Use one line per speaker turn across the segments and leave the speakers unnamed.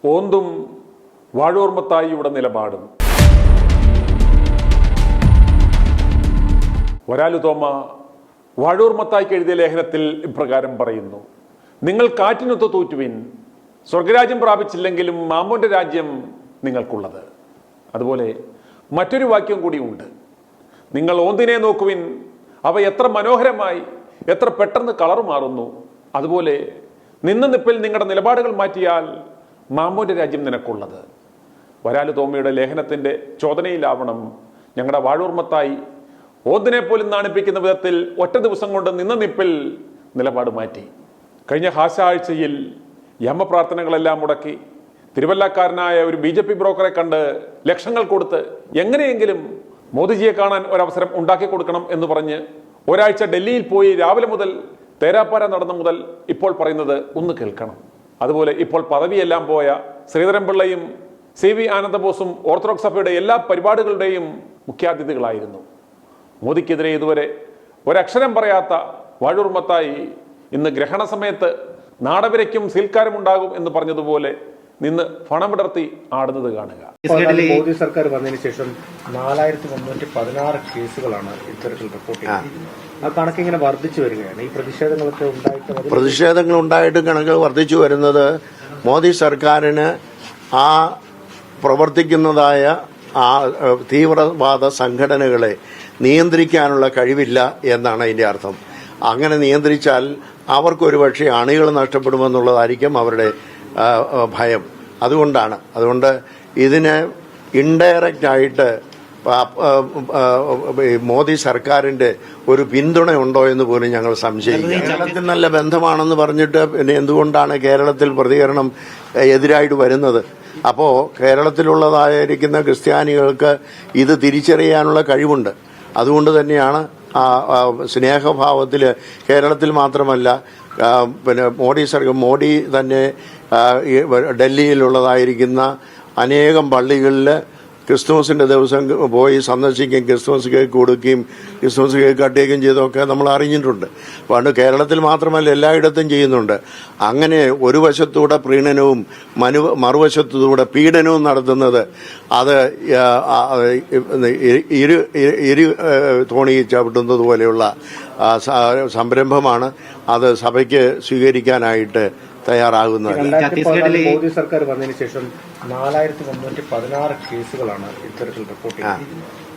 ഓന്തും വാഴൂർമത്തായിയുടെ നിലപാടും. വരാലു തോമ വാഴൂർമത്തായിക്ക് എഴുതിയ ലേഖനത്തിൽ ഇപ്രകാരം പറയുന്നു: നിങ്ങൾ കാറ്റിനൊത്ത് തൂറ്റുവിൻ, സ്വർഗരാജ്യം പ്രാപിച്ചില്ലെങ്കിലും മാമോന്റെ രാജ്യം നിങ്ങൾക്കുള്ളത്. അതുപോലെ മറ്റൊരു വാക്യം കൂടിയുണ്ട്: നിങ്ങൾ ഓന്തിനെ നോക്കുവിൻ, അവ എത്ര മനോഹരമായി, എത്ര പെട്ടെന്ന് കളർ മാറുന്നു. അതുപോലെ നിന്ന നിപ്പിൽ നിങ്ങളുടെ നിലപാടുകൾ മാറ്റിയാൽ മാമോന്റെ രാജ്യം നിനക്കുള്ളത്. വരാലു തോമയുടെ ലേഖനത്തിന്റെ ചോദനയിലാവണം ഞങ്ങളുടെ വാഴൂർമത്തായി ഓന്തിനെ പോലും നാണിപ്പിക്കുന്ന വിധത്തിൽ ഒറ്റ ദിവസം കൊണ്ട് നിന്ന നിപ്പിൽ നിലപാട് മാറ്റി. കഴിഞ്ഞ ഹാസ്യാഴ്ചയിൽ യമപ്രാർത്ഥനകളെല്ലാം മുടക്കി തിരുവല്ലക്കാരനായ ഒരു BJP ബ്രോക്കറെ കണ്ട് ലക്ഷങ്ങൾ കൊടുത്ത് എങ്ങനെയെങ്കിലും മോദിജിയെ കാണാൻ ഒരവസരം ഉണ്ടാക്കി കൊടുക്കണം എന്ന് പറഞ്ഞ് ഒരാഴ്ച ഡൽഹിയിൽ പോയി രാവിലെ മുതൽ തേരാപ്പാര നടന്ന മുതൽ ഇപ്പോൾ പറയുന്നത് ഒന്ന് കേൾക്കണം. അതുപോലെ ഇപ്പോൾ പദവിയെല്ലാം പോയ ശ്രീധരൻപിള്ളയും CV ആനന്ദബോസും ഓർത്തഡോക്സ് സഭയുടെ എല്ലാ പരിപാടികളുടെയും മുഖ്യാതിഥികളായിരുന്നു. മോദിക്കെതിരെ ഇതുവരെ ഒരക്ഷരം പറയാത്ത വാഴൂർമത്തായി ഇന്ന് ഗ്രഹണ സമയത്ത് നാടവരയ്ക്കും സീൽക്കാരും ഉണ്ടാകും എന്ന് പറഞ്ഞതുപോലെ നിന്ന് പണമിടർത്തി ആടുന്നത് കാണുക.
മോദി സർക്കാർ വന്നതിന് ശേഷം 4316 കേസുകളാണ് ഇത്തരത്തിൽ റിപ്പോർട്ട് ചെയ്തത്. ആ കണക്ക് ഇങ്ങനെ വർദ്ധിച്ചു വരികയാണ്. ഈ
പ്രതിഷേധങ്ങൾ ഉണ്ടായിട്ട് കണക്ക് വർദ്ധിച്ചു വരുന്നത് മോദി സർക്കാരിന് ആ പ്രവർത്തിക്കുന്നതായ ആ തീവ്രവാദ സംഘടനകളെ നിയന്ത്രിക്കാനുള്ള കഴിവില്ല എന്നാണ് അതിന്റെ അർത്ഥം. അങ്ങനെ നിയന്ത്രിച്ചാൽ അവർക്കൊരു പക്ഷേ അണികൾ നഷ്ടപ്പെടുമെന്നുള്ളതായിരിക്കും അവരുടെ ഭയം. അതുകൊണ്ട് ഇതിന് ഇൻഡയറക്റ്റ് ആയിട്ട് മോദി സർക്കാരിന്റെ ഒരു പിന്തുണ ഉണ്ടോ എന്ന് പോലും ഞങ്ങൾ സംശയിക്കുന്നു. കേരളത്തിൽ നല്ല ബന്ധമാണെന്ന് പറഞ്ഞിട്ട് പിന്നെ എന്തുകൊണ്ടാണ് കേരളത്തിൽ പ്രതികരണം എതിരായിട്ട് വരുന്നത്? അപ്പോ കേരളത്തിലുള്ളതായിരിക്കുന്ന ക്രിസ്ത്യാനികൾക്ക് ഇത് തിരിച്ചറിയാനുള്ള കഴിവുണ്ട്. അതുകൊണ്ട് തന്നെയാണ് സ്നേഹഭാവത്തിൽ കേരളത്തിൽ മാത്രമല്ല പിന്നെ മോഡി തന്നെ ഡൽഹിയിലുള്ളതായിരിക്കുന്ന അനേകം പള്ളികളിൽ ക്രിസ്തുമസിന്റെ ദിവസം പോയി സന്ദർശിക്കുകയും ക്രിസ്തുമസ് കേക്ക് കൊടുക്കുകയും ക്രിസ്തുമസ് കേക്ക് കട്ടിയൊക്കെ ചെയ്തൊക്കെ നമ്മൾ അറിഞ്ഞിട്ടുണ്ട്. പണ്ട് കേരളത്തിൽ മാത്രമല്ല എല്ലായിടത്തും ചെയ്യുന്നുണ്ട്. അങ്ങനെ ഒരു വശത്തൂടെ പ്രീണനവും മറുവശത്തൂടെ പീഡനവും നടത്തുന്നത് അത് ഇരു തോണി ചവിട്ടുന്നത് പോലെയുള്ള സംരംഭമാണ്. അത് സഭയ്ക്ക് സ്വീകരിക്കാനായിട്ട് തയ്യാറാകുന്നത്.
മോദി സർക്കാർ വന്നതിന് ശേഷം 4316 കേസുകളാണ് ഇത്തരത്തിൽ റിപ്പോർട്ട് ചെയ്തത്.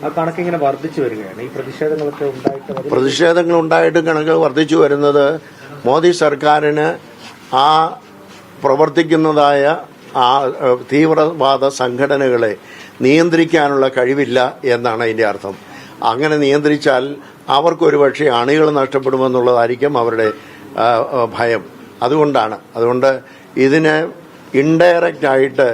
ആ കണക്ക് ഇങ്ങനെ വർദ്ധിച്ചു വരികയാണ്. ഈ പ്രതിഷേധങ്ങൾ ഉണ്ടായിട്ട് കണക്ക് വർദ്ധിച്ചു വരുന്നത് മോദി സർക്കാരിന് ആ പ്രവർത്തിക്കുന്നതായ ആ തീവ്രവാദ സംഘടനകളെ നിയന്ത്രിക്കാനുള്ള കഴിവില്ല എന്നാണ് അതിന്റെ അർത്ഥം. അങ്ങനെ നിയന്ത്രിച്ചാൽ അവർക്കൊരു പക്ഷേ അണികൾ നഷ്ടപ്പെടുമെന്നുള്ളതായിരിക്കും അവരുടെ ഭയം. അതുകൊണ്ട് ഇതിന് ഇൻഡയറക്റ്റ് ആയിട്ട്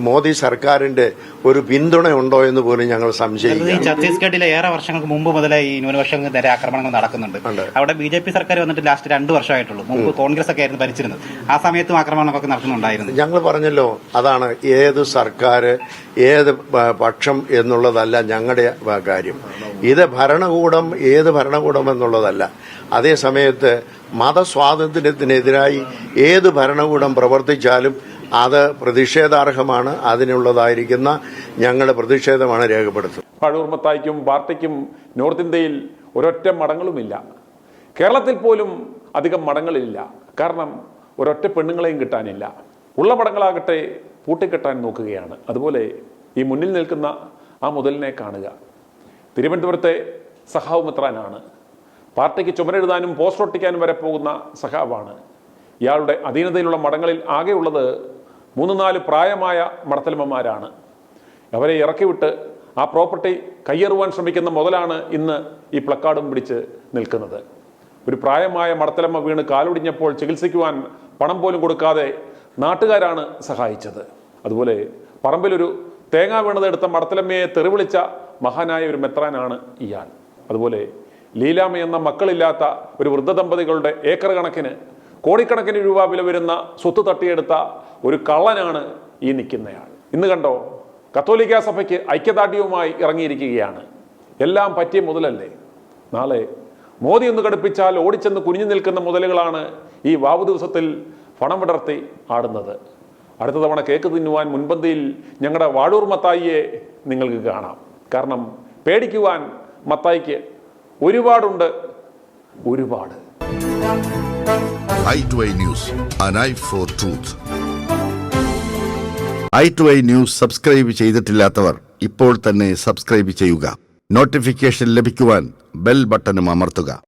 മോദി സർക്കാരിന്റെ ഒരു പിന്തുണ ഉണ്ടോ എന്ന് പോലും ഞങ്ങൾ സംശയിക്കുന്നു.
ഛത്തീസ്ഗഡിലെ ഏറെ വർഷങ്ങൾക്ക് മുമ്പ് മുതലേ ഈ ന്യൂനപക്ഷങ്ങൾക്ക് നേരെ ആക്രമണങ്ങൾ നടക്കുന്നുണ്ട്. അവിടെ BJP സർക്കാർ വന്നിട്ട് ലാസ്റ്റ് 2 വർഷമായിട്ടുള്ളൂ. മുമ്പ് കോൺഗ്രസ് ഒക്കെ ആയിരുന്നു ഭരിച്ചിരുന്നത്. ആ സമയത്തും ആക്രമണങ്ങളൊക്കെ നടക്കുന്നുണ്ടായിരുന്നു.
ഞങ്ങൾ പറഞ്ഞല്ലോ, അതാണ് ഏത് സർക്കാർ ഏത് പക്ഷം എന്നുള്ളതല്ല ഞങ്ങളുടെ കാര്യം. ഇത് ഭരണകൂടം ഏത് ഭരണകൂടം എന്നുള്ളതല്ല. അതേ സമയത്ത് മതസ്വാതന്ത്ര്യത്തിനെതിരായി ഏത് ഭരണകൂടം പ്രവർത്തിച്ചാലും അത് പ്രതിഷേധാർഹമാണ്. അതിനുള്ളതായിരിക്കുന്ന ഞങ്ങളുടെ പ്രതിഷേധമാണ് രേഖപ്പെടുത്തുന്നത്.
വാഴൂർമത്തായിക്കും പാർട്ടിക്കും നോർത്ത് ഇന്ത്യയിൽ ഒരൊറ്റ മഠങ്ങളുമില്ല. കേരളത്തിൽ പോലും അധികം മഠങ്ങളില്ല. കാരണം ഒരൊറ്റ പെണ്ണുങ്ങളെയും കിട്ടാനില്ല. ഉള്ള മഠങ്ങളാകട്ടെ പൂട്ടിക്കെട്ടാൻ നോക്കുകയാണ്. അതുപോലെ ഈ മുന്നിൽ നിൽക്കുന്ന ആ മുതലിനെ കാണുക. തിരുവനന്തപുരത്തെ സഖാവ് മിത്രാനാണ്. പാർട്ടിക്ക് ചുമരെഴുതാനും പോസ്റ്റർ ഒട്ടിക്കാനും വരെ പോകുന്ന സഖാവാണ്. ഇയാളുടെ അധീനതയിലുള്ള മഠങ്ങളിൽ ആകെയുള്ളത് 3-4 പ്രായമായ മഠത്തലമ്മമാരാണ്. അവരെ ഇറക്കിവിട്ട് ആ പ്രോപ്പർട്ടി കയ്യേറുവാൻ ശ്രമിക്കുന്ന മുതലാണ് ഇന്ന് ഈ പ്ലക്കാർഡും പിടിച്ച് നിൽക്കുന്നത്. ഒരു പ്രായമായ മഠത്തലമ്മ വീണ് കാലൊടിഞ്ഞപ്പോൾ ചികിത്സിക്കുവാൻ പണം പോലും കൊടുക്കാതെ നാട്ടുകാരാണ് സഹായിച്ചത്. അതുപോലെ പറമ്പിലൊരു തേങ്ങ വീണതെടുത്ത മഠത്തലമ്മയെ തെറിവിളിച്ച മഹാനായ ഒരു മെത്രാനാണ് ഇയാൾ. അതുപോലെ ലീലാമ്മ എന്ന മക്കളില്ലാത്ത ഒരു വൃദ്ധദമ്പതികളുടെ ഏക്കർ കണക്കിന് കോടിക്കണക്കിന് രൂപ വില വരുന്ന സ്വത്ത് തട്ടിയെടുത്ത ഒരു കള്ളനാണ് ഈ നിൽക്കുന്നയാൾ. ഇന്ന് കണ്ടോ, കത്തോലിക്ക സഭയ്ക്ക് ഐക്യദാർഢ്യവുമായി ഇറങ്ങിയിരിക്കുകയാണ്. എല്ലാം പറ്റിയ മുതലല്ലേ? നാളെ മോദി ഒന്ന് കടുപ്പിച്ചാൽ ഓടിച്ചെന്ന് കുനിഞ്ഞു നിൽക്കുന്ന മുതലുകളാണ് ഈ വാവു ദിവസത്തിൽ പണം വിടർത്തി ആടുന്നത്. അടുത്ത തവണ കേക്ക് തിന്നുവാൻ മുൻപന്തിയിൽ ഞങ്ങളുടെ വാഴൂർ മത്തായിയെ നിങ്ങൾക്ക് കാണാം. കാരണം പേടിക്കുവാൻ മത്തായിക്ക് ഒരുപാടുണ്ട്, ഒരുപാട്.
i2i News, an eye for truth. i2i News subscribe ചെയ്തിട്ടില്ലാത്തവർ ഇപ്പോൾ തന്നെ സബ്സ്ക്രൈബ് ചെയ്യുക. നോട്ടിഫിക്കേഷൻ ലഭിക്കുവാൻ ബെൽ ബട്ടണും അമർത്തുക.